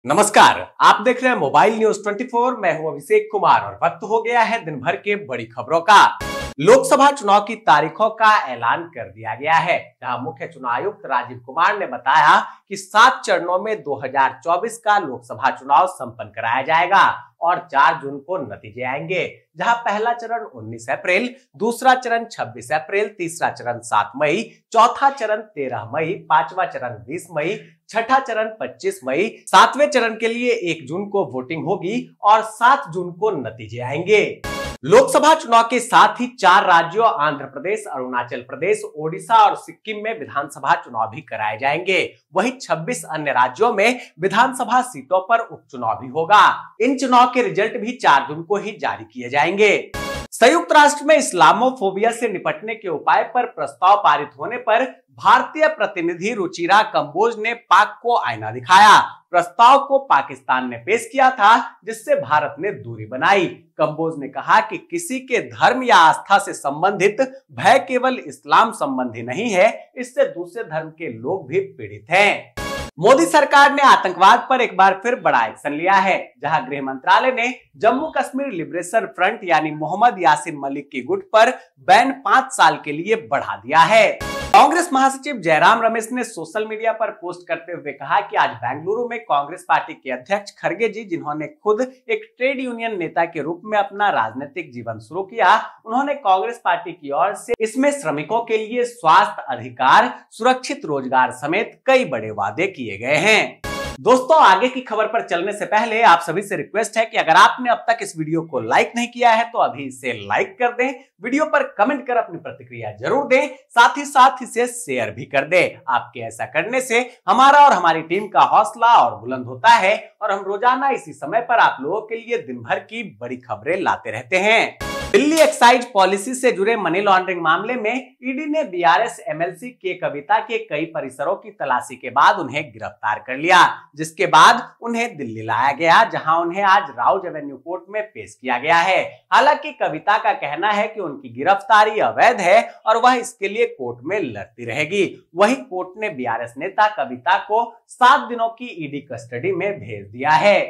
नमस्कार, आप देख रहे हैं मोबाइल न्यूज 24। मैं हूं अभिषेक कुमार और वक्त हो गया है दिन भर के बड़ी खबरों का। लोकसभा चुनाव की तारीखों का ऐलान कर दिया गया है, जहां मुख्य चुनाव आयुक्त राजीव कुमार ने बताया कि 7 चरणों में 2024 का लोकसभा चुनाव संपन्न कराया जाएगा और 4 जून को नतीजे आएंगे, जहां पहला चरण 19 अप्रैल, दूसरा चरण 26 अप्रैल, तीसरा चरण 7 मई, चौथा चरण 13 मई, पांचवा चरण 20 मई, छठा चरण 25 मई, 7वें चरण के लिए 1 जून को वोटिंग होगी और 7 जून को नतीजे आएंगे। लोकसभा चुनाव के साथ ही 4 राज्यों आंध्र प्रदेश, अरुणाचल प्रदेश, ओडिशा और सिक्किम में विधानसभा चुनाव भी कराए जाएंगे। वहीं 26 अन्य राज्यों में विधानसभा सीटों पर उपचुनाव भी होगा। इन चुनाव के रिजल्ट भी 4 जून को ही जारी किए जाएंगे। संयुक्त राष्ट्र में इस्लामोफोबिया से निपटने के उपाय पर प्रस्ताव पारित होने पर भारतीय प्रतिनिधि रुचिरा कंबोज ने पाक को आईना दिखाया। प्रस्ताव को पाकिस्तान ने पेश किया था, जिससे भारत ने दूरी बनाई। कंबोज ने कहा कि किसी के धर्म या आस्था से संबंधित भय केवल इस्लाम संबंधी नहीं है, इससे दूसरे धर्म के लोग भी पीड़ित हैं। मोदी सरकार ने आतंकवाद पर एक बार फिर बड़ा एक्शन लिया है, जहां गृह मंत्रालय ने जम्मू कश्मीर लिबरेशन फ्रंट यानी मोहम्मद यासीन मलिक की गुट पर बैन 5 साल के लिए बढ़ा दिया है। कांग्रेस महासचिव जयराम रमेश ने सोशल मीडिया पर पोस्ट करते हुए कहा कि आज बेंगलुरु में कांग्रेस पार्टी के अध्यक्ष खड़गे जी, जिन्होंने खुद एक ट्रेड यूनियन नेता के रूप में अपना राजनीतिक जीवन शुरू किया, उन्होंने कांग्रेस पार्टी की ओर से इसमें श्रमिकों के लिए स्वास्थ्य अधिकार, सुरक्षित रोजगार समेत कई बड़े वादे किए गए हैं। दोस्तों, आगे की खबर पर चलने से पहले आप सभी से रिक्वेस्ट है कि अगर आपने अब तक इस वीडियो को लाइक नहीं किया है तो अभी इसे लाइक कर दें, वीडियो पर कमेंट कर अपनी प्रतिक्रिया जरूर दें, साथ ही इसे शेयर भी कर दें। आपके ऐसा करने से हमारा और हमारी टीम का हौसला और बुलंद होता है और हम रोजाना इसी समय पर आप लोगों के लिए दिन भर की बड़ी खबरें लाते रहते हैं। दिल्ली एक्साइज पॉलिसी से जुड़े मनी लॉन्ड्रिंग मामले में ईडी ने बीआरएस एमएलसी के कविता के कई परिसरों की तलाशी के बाद उन्हें गिरफ्तार कर लिया, जिसके बाद उन्हें दिल्ली लाया गया, जहां उन्हें आज राउज एवेन्यू कोर्ट में पेश किया गया है। हालांकि कविता का कहना है कि उनकी गिरफ्तारी अवैध है और वह इसके लिए कोर्ट में लड़ती रहेगी। वहीं कोर्ट ने बीआरएस नेता कविता को 7 दिनों की ईडी कस्टडी में भेज दिया है।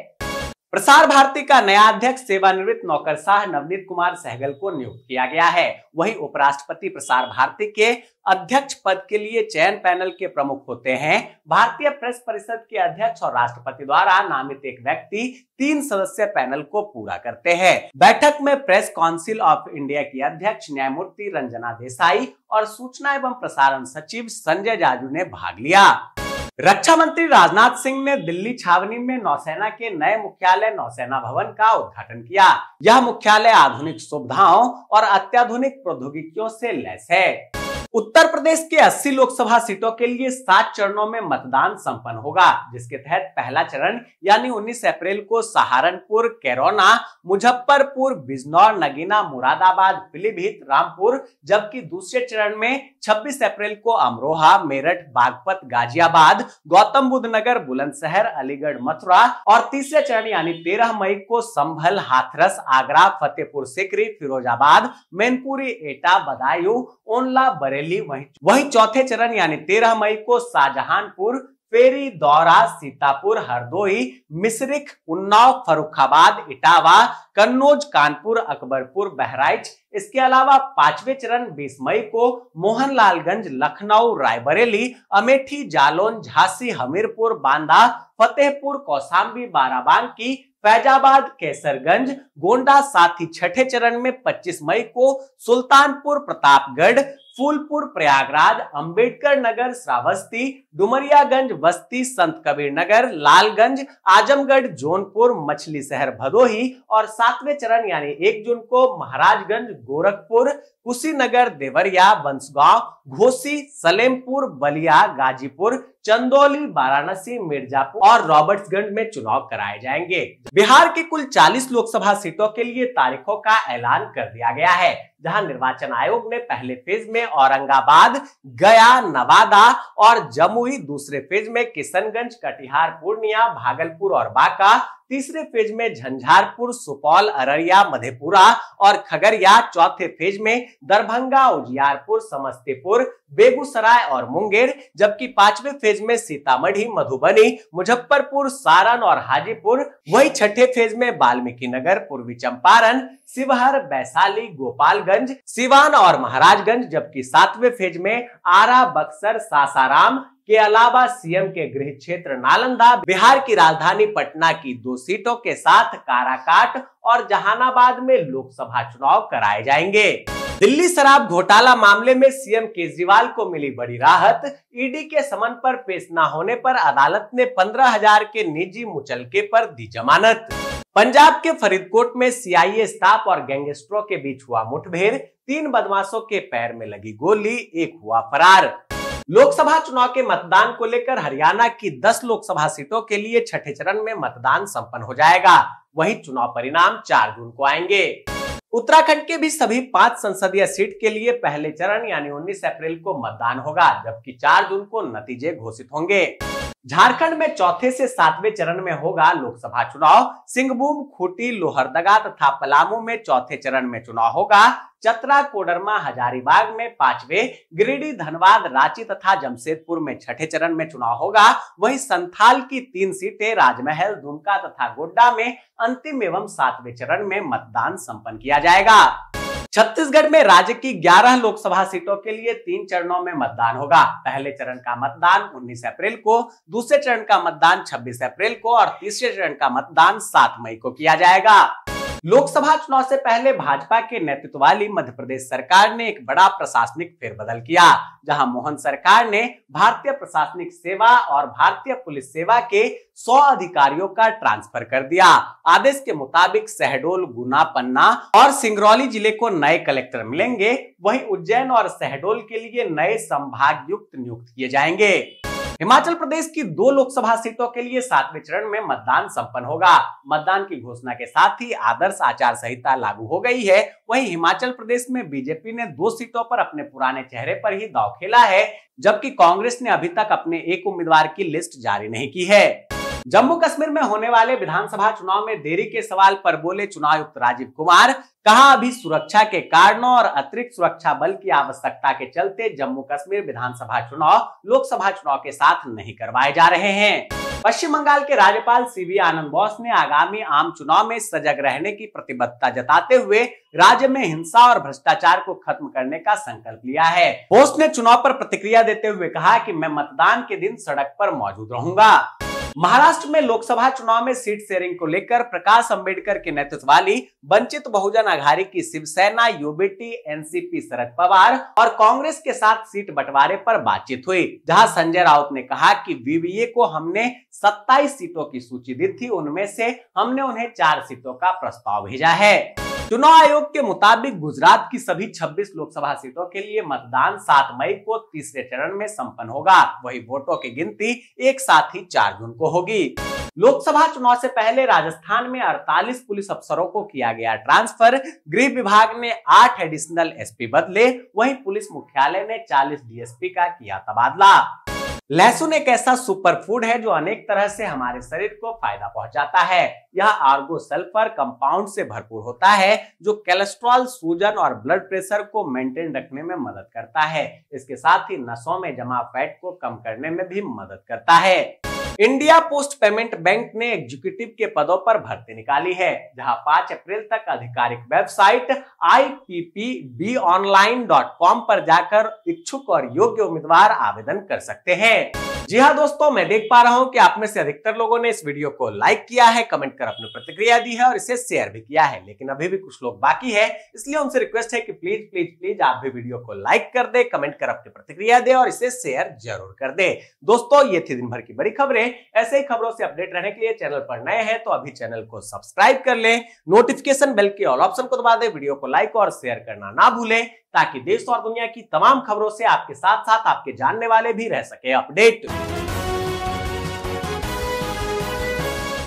प्रसार भारती का नया अध्यक्ष सेवानिवृत्त नौकरशाह नवनीत कुमार सहगल को नियुक्त किया गया है। वहीं उपराष्ट्रपति प्रसार भारती के अध्यक्ष पद के लिए चयन पैनल के प्रमुख होते हैं भारतीय प्रेस परिषद के अध्यक्ष और राष्ट्रपति द्वारा नामित एक व्यक्ति 3 सदस्यीय पैनल को पूरा करते हैं। बैठक में प्रेस काउंसिल ऑफ इंडिया की अध्यक्ष न्यायमूर्ति रंजना देसाई और सूचना एवं प्रसारण सचिव संजय जाजू ने भाग लिया। रक्षा मंत्री राजनाथ सिंह ने दिल्ली छावनी में नौसेना के नए मुख्यालय नौसेना भवन का उद्घाटन किया। यह मुख्यालय आधुनिक सुविधाओं और अत्याधुनिक प्रौद्योगिकियों से लैस है। उत्तर प्रदेश के 80 लोकसभा सीटों के लिए 7 चरणों में मतदान संपन्न होगा, जिसके तहत पहला चरण यानी 19 अप्रैल को सहारनपुर, कैरोना, मुजफ्फरपुर, बिजनौर, नगीना, मुरादाबाद, पीलीभीत, रामपुर, जबकि दूसरे चरण में 26 अप्रैल को अमरोहा, मेरठ, बागपत, गाजियाबाद, गौतम बुद्ध नगर, बुलंदशहर, अलीगढ़, मथुरा और तीसरे चरण यानी 13 मई को संभल, हाथरस, आगरा, फतेहपुर सीकरी, फिरोजाबाद, मैनपुरी, एटा, बदायूं, ओनला, बरेली, वहीं चौथे चरण यानी 13 मई को शाहजहांपुर, फेरी, दौरा, सीतापुर, हरदोई, मिश्रिख, उन्नाव, फर्रुखाबाद, इटावा, कन्नौज, कानपुर, अकबरपुर, बहराइच। इसके अलावा 5वें चरण 20 मई को मोहनलालगंज, लखनऊ, रायबरेली, अमेठी, जालौन, झांसी, हमीरपुर, बांदा, फतेहपुर, कौशाम्बी, बाराबांकी, फैजाबाद, कैसरगंज, गोंडा। साथ ही छठे चरण में 25 मई को सुल्तानपुर, प्रतापगढ़, फूलपुर, प्रयागराज, अंबेडकर नगर, श्रावस्ती, डुमरियागंज, बस्ती, संत कबीर नगर, लालगंज, आजमगढ़, जौनपुर, मछली शहर, भदोही और 7वें चरण यानी 1 जून को महाराजगंज, गोरखपुर, कुशीनगर, देवरिया, बंसगांव, घोसी, सलेमपुर, बलिया, गाजीपुर, चंदौली, वाराणसी, मिर्जापुर और रॉबर्ट्सगंज में चुनाव कराए जाएंगे। बिहार की कुल 40 लोकसभा सीटों के लिए तारीखों का ऐलान कर दिया गया है, जहां निर्वाचन आयोग ने पहले फेज में औरंगाबाद, गया, नवादा और जमुई, दूसरे फेज में किशनगंज, कटिहार, पूर्णिया, भागलपुर और बांका, तीसरे फेज में झंझारपुर, सुपौल, अररिया, मधेपुरा और खगड़िया, चौथे फेज में दरभंगा, उजियारपुर, समस्तीपुर, बेगूसराय और मुंगेर, जबकि पांचवें फेज में सीतामढ़ी, मधुबनी, मुजफ्फरपुर, सारण और हाजीपुर। वही छठे फेज में वाल्मीकिनगर, पूर्वी चंपारण, शिवहर, वैशाली, गोपालगंज, सिवान और महाराजगंज, जबकि सातवें फेज में आरा, बक्सर, सासाराम के अलावा सीएम के गृह क्षेत्र नालंदा, बिहार की राजधानी पटना की 2 सीटों के साथ काराकाट और जहानाबाद में लोकसभा चुनाव कराए जाएंगे। दिल्ली शराब घोटाला मामले में सीएम केजरीवाल को मिली बड़ी राहत। ईडी के समन पर पेश न होने पर अदालत ने 15,000 के निजी मुचलके पर दी जमानत। पंजाब के फरीदकोट में सीआईए स्टाफ और गैंगस्टरों के बीच हुआ मुठभेड़, 3 बदमाशों के पैर में लगी गोली, एक हुआ फरार। लोकसभा चुनाव के मतदान को लेकर हरियाणा की 10 लोकसभा सीटों के लिए छठे चरण में मतदान संपन्न हो जाएगा। वहीं चुनाव परिणाम 4 जून को आएंगे। उत्तराखंड के भी सभी 5 संसदीय सीट के लिए पहले चरण यानी 19 अप्रैल को मतदान होगा, जबकि 4 जून को नतीजे घोषित होंगे। झारखंड में चौथे से 7वें चरण में होगा लोकसभा चुनाव। सिंहभूम, खूंटी, लोहरदगा तथा पलामू में चौथे चरण में चुनाव होगा। चतरा, कोडरमा, हजारीबाग में 5वें, गिरिडीह, धनबाद, रांची तथा जमशेदपुर में छठे चरण में चुनाव होगा। वहीं संथाल की 3 सीटें राजमहल, दुमका तथा गोड्डा में अंतिम एवं 7वें चरण में मतदान संपन्न किया जाएगा। छत्तीसगढ़ में राज्य की 11 लोकसभा सीटों के लिए 3 चरणों में मतदान होगा। पहले चरण का मतदान 19 अप्रैल को, दूसरे चरण का मतदान 26 अप्रैल को और तीसरे चरण का मतदान 7 मई को किया जाएगा। लोकसभा चुनाव से पहले भाजपा के नेतृत्व वाली मध्य प्रदेश सरकार ने एक बड़ा प्रशासनिक फेरबदल किया, जहां मोहन सरकार ने भारतीय प्रशासनिक सेवा और भारतीय पुलिस सेवा के 100 अधिकारियों का ट्रांसफर कर दिया। आदेश के मुताबिक शहडोल, गुना, पन्ना और सिंगरौली जिले को नए कलेक्टर मिलेंगे। वहीं उज्जैन और शहडोल के लिए नए संभागायुक्त नियुक्त किए जाएंगे। हिमाचल प्रदेश की 2 लोकसभा सीटों के लिए 7वें चरण में मतदान संपन्न होगा। मतदान की घोषणा के साथ ही आदर्श आचार संहिता लागू हो गई है। वहीं हिमाचल प्रदेश में बीजेपी ने 2 सीटों पर अपने पुराने चेहरे पर ही दांव खेला है, जबकि कांग्रेस ने अभी तक अपने एक उम्मीदवार की लिस्ट जारी नहीं की है। जम्मू कश्मीर में होने वाले विधानसभा चुनाव में देरी के सवाल पर बोले चुनाव आयुक्त राजीव कुमार, कहा अभी सुरक्षा के कारणों और अतिरिक्त सुरक्षा बल की आवश्यकता के चलते जम्मू कश्मीर विधानसभा चुनाव लोकसभा चुनाव के साथ नहीं करवाए जा रहे हैं। पश्चिम बंगाल के राज्यपाल सीवी आनंद बोस ने आगामी आम चुनाव में सजग रहने की प्रतिबद्धता जताते हुए राज्य में हिंसा और भ्रष्टाचार को खत्म करने का संकल्प लिया है। बोस ने चुनाव पर प्रतिक्रिया देते हुए कहा कि मैं मतदान के दिन सड़क पर मौजूद रहूंगा। महाराष्ट्र में लोकसभा चुनाव में सीट शेयरिंग को लेकर प्रकाश अंबेडकर के नेतृत्व वाली वंचित बहुजन आघाड़ी की शिवसेना, यूबीटी, एनसीपी शरद पवार और कांग्रेस के साथ सीट बंटवारे पर बातचीत हुई, जहां संजय राउत ने कहा कि वीवीए को हमने 27 सीटों की सूची दी थी, उनमें से हमने उन्हें 4 सीटों का प्रस्ताव भेजा है। चुनाव आयोग के मुताबिक गुजरात की सभी 26 लोकसभा सीटों के लिए मतदान 7 मई को तीसरे चरण में संपन्न होगा। वही वोटों की गिनती एक साथ ही 4 जून को होगी। लोकसभा चुनाव से पहले राजस्थान में 48 पुलिस अफसरों को किया गया ट्रांसफर। गृह विभाग ने 8 एडिशनल एसपी बदले, वहीं पुलिस मुख्यालय ने 40 डीएसपी का किया तबादला। लहसुन एक ऐसा सुपर फूड है जो अनेक तरह से हमारे शरीर को फायदा पहुंचाता है। यह आर्गो सल्फर कंपाउंड से भरपूर होता है जो कोलेस्ट्रॉल, सूजन और ब्लड प्रेशर को मेंटेन रखने में मदद करता है। इसके साथ ही नसों में जमा फैट को कम करने में भी मदद करता है। इंडिया पोस्ट पेमेंट बैंक ने एग्जीक्यूटिव के पदों पर भर्ती निकाली है, जहां 5 अप्रैल तक आधिकारिक वेबसाइट IPPBonline.com पर जाकर इच्छुक और योग्य उम्मीदवार आवेदन कर सकते हैं। जी हाँ दोस्तों, मैं देख पा रहा हूं कि आप में से अधिकतर लोगों ने इस वीडियो को लाइक किया है, कमेंट कर अपनी प्रतिक्रिया दी है और इसे शेयर भी किया है, लेकिन अभी भी कुछ लोग बाकी है, इसलिए उनसे रिक्वेस्ट है कि प्लीज प्लीज प्लीज आप भी वीडियो को लाइक कर दे, कमेंट कर अपनी प्रतिक्रिया दे और इसे शेयर जरूर कर दे। दोस्तों, ये थी दिन भर की बड़ी खबरें। ऐसे ही खबरों से अपडेट रहने के लिए चैनल पर नए हैं तो अभी चैनल को सब्सक्राइब कर लें, नोटिफिकेशन बेल के ऑल ऑप्शन को दबा दें, वीडियो को लाइक और शेयर करना ना भूलें, ताकि देश और दुनिया की तमाम खबरों से आपके साथ साथ आपके जानने वाले भी रह सके अपडेट।